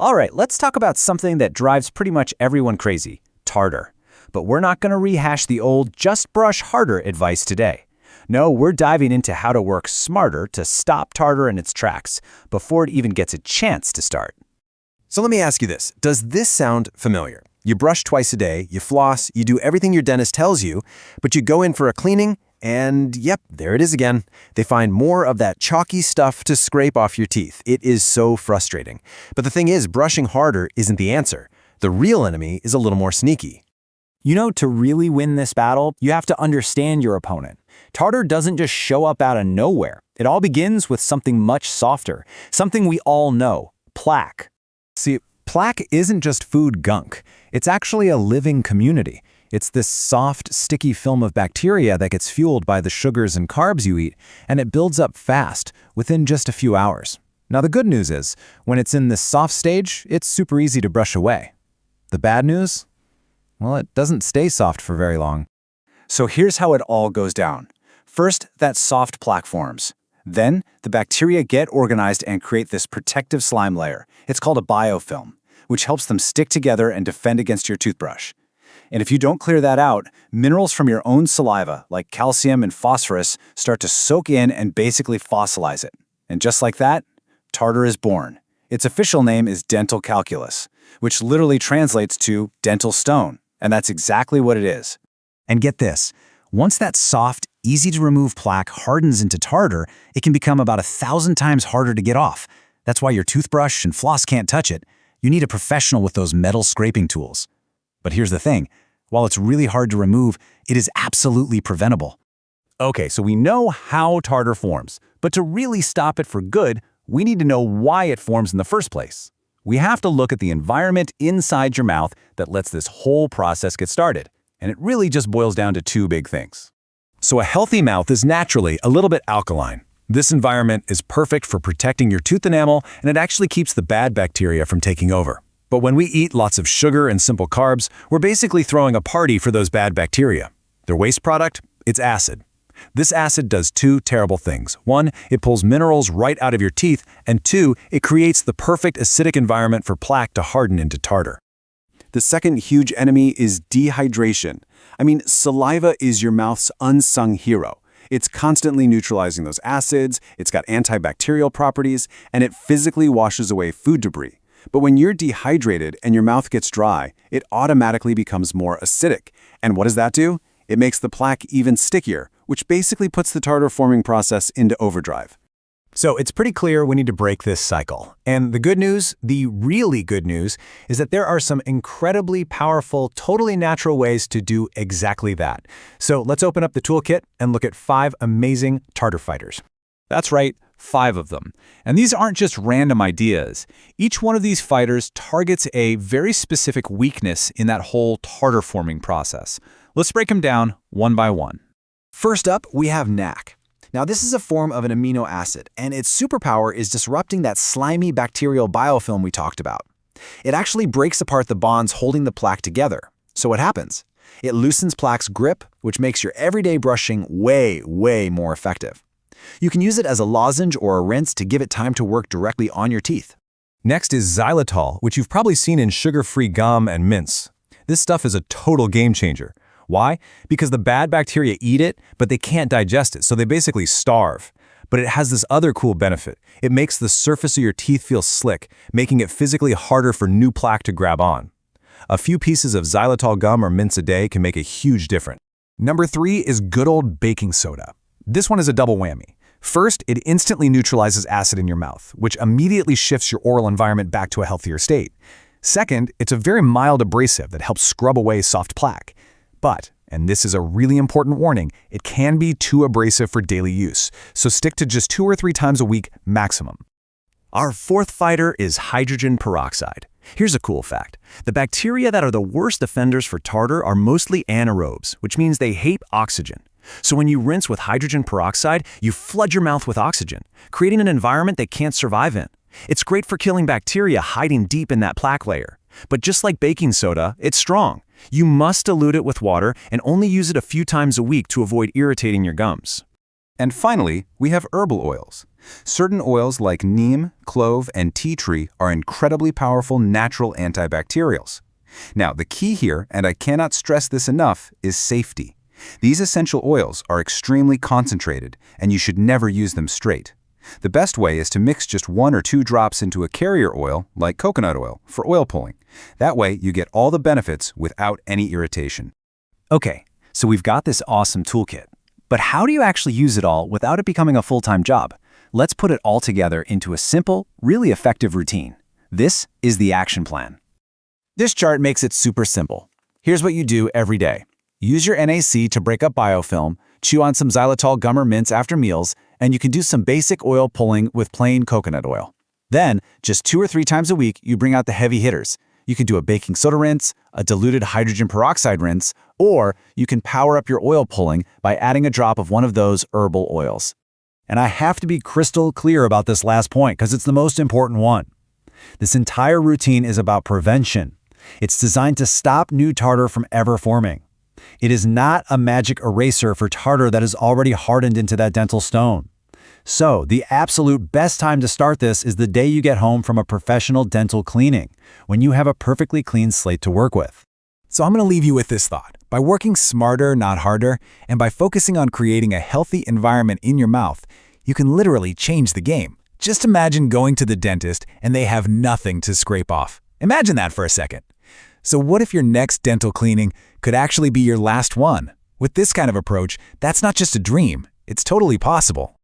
All right, let's talk about something that drives pretty much everyone crazy, tartar. But we're not going to rehash the old just brush harder advice today. No, we're diving into how to work smarter to stop tartar in its tracks before it even gets a chance to start. So let me ask you this. Does this sound familiar? You brush twice a day, you floss, you do everything your dentist tells you, but you go in for a cleaning, and yep, there it is again. They find more of that chalky stuff to scrape off your teeth. It is so frustrating. But the thing is, brushing harder isn't the answer. The real enemy is a little more sneaky. You know, to really win this battle, you have to understand your opponent. Tartar doesn't just show up out of nowhere. It all begins with something much softer, something we all know, plaque. See, plaque isn't just food gunk. It's actually a living community. It's this soft, sticky film of bacteria that gets fueled by the sugars and carbs you eat, and it builds up fast, within just a few hours. Now the good news is, when it's in this soft stage, it's super easy to brush away. The bad news? Well, it doesn't stay soft for very long. So here's how it all goes down. First, that soft plaque forms. Then, the bacteria get organized and create this protective slime layer. It's called a biofilm, which helps them stick together and defend against your toothbrush. And if you don't clear that out, minerals from your own saliva, like calcium and phosphorus, start to soak in and basically fossilize it. And just like that, tartar is born. Its official name is dental calculus, which literally translates to dental stone. And that's exactly what it is. And get this, once that soft, easy-to-remove plaque hardens into tartar, it can become about 1,000 times harder to get off. That's why your toothbrush and floss can't touch it. You need a professional with those metal scraping tools. But here's the thing. While it's really hard to remove, it is absolutely preventable. Okay, so we know how tartar forms, but to really stop it for good, we need to know why it forms in the first place. We have to look at the environment inside your mouth that lets this whole process get started. And it really just boils down to two big things. So a healthy mouth is naturally a little bit alkaline. This environment is perfect for protecting your tooth enamel, and it actually keeps the bad bacteria from taking over. But when we eat lots of sugar and simple carbs, we're basically throwing a party for those bad bacteria. Their waste product? It's acid. This acid does two terrible things. One, it pulls minerals right out of your teeth, and two, it creates the perfect acidic environment for plaque to harden into tartar. The second huge enemy is dehydration. I mean, saliva is your mouth's unsung hero. It's constantly neutralizing those acids, it's got antibacterial properties, and it physically washes away food debris. But when you're dehydrated and your mouth gets dry, it automatically becomes more acidic. And what does that do? It makes the plaque even stickier, which basically puts the tartar forming process into overdrive. So it's pretty clear we need to break this cycle. And the good news, the really good news, is that there are some incredibly powerful, totally natural ways to do exactly that. So let's open up the toolkit and look at 5 amazing tartar fighters. That's right, 5 of them. And these aren't just random ideas. Each one of these fighters targets a very specific weakness in that whole tartar forming process. Let's break them down one by one. First up, we have NAC. Now, this is a form of an amino acid, and its superpower is disrupting that slimy bacterial biofilm we talked about. It actually breaks apart the bonds holding the plaque together. So what happens? It loosens plaque's grip, which makes your everyday brushing way, way more effective. You can use it as a lozenge or a rinse to give it time to work directly on your teeth. Next is xylitol, which you've probably seen in sugar-free gum and mints. This stuff is a total game changer. Why? Because the bad bacteria eat it, but they can't digest it, so they basically starve. But it has this other cool benefit. It makes the surface of your teeth feel slick, making it physically harder for new plaque to grab on. A few pieces of xylitol gum or mints a day can make a huge difference. Number 3 is good old baking soda. This one is a double whammy. First, it instantly neutralizes acid in your mouth, which immediately shifts your oral environment back to a healthier state. Second, it's a very mild abrasive that helps scrub away soft plaque. But, and this is a really important warning, it can be too abrasive for daily use, so stick to just 2 or 3 times a week maximum. Our 4th fighter is hydrogen peroxide. Here's a cool fact. The bacteria that are the worst offenders for tartar are mostly anaerobes, which means they hate oxygen. So when you rinse with hydrogen peroxide, you flood your mouth with oxygen, creating an environment they can't survive in. It's great for killing bacteria hiding deep in that plaque layer. But just like baking soda, it's strong. You must dilute it with water and only use it a few times a week to avoid irritating your gums. And finally, we have herbal oils. Certain oils like neem, clove, and tea tree are incredibly powerful natural antibacterials. Now, the key here, and I cannot stress this enough, is safety. These essential oils are extremely concentrated, and you should never use them straight. The best way is to mix just 1 or 2 drops into a carrier oil, like coconut oil, for oil pulling. That way, you get all the benefits without any irritation. Okay, so we've got this awesome toolkit. But how do you actually use it all without it becoming a full-time job? Let's put it all together into a simple, really effective routine. This is the action plan. This chart makes it super simple. Here's what you do every day. Use your NAC to break up biofilm, chew on some xylitol gum or mints after meals, and you can do some basic oil pulling with plain coconut oil. Then, just 2 or 3 times a week, you bring out the heavy hitters. You can do a baking soda rinse, a diluted hydrogen peroxide rinse, or you can power up your oil pulling by adding a drop of one of those herbal oils. And I have to be crystal clear about this last point because it's the most important one. This entire routine is about prevention. It's designed to stop new tartar from ever forming. It is not a magic eraser for tartar that is already hardened into that dental stone. So, the absolute best time to start this is the day you get home from a professional dental cleaning, when you have a perfectly clean slate to work with. So I'm going to leave you with this thought. By working smarter, not harder, and by focusing on creating a healthy environment in your mouth, you can literally change the game. Just imagine going to the dentist and they have nothing to scrape off. Imagine that for a second. So what if your next dental cleaning could actually be your last one? With this kind of approach, that's not just a dream, it's totally possible.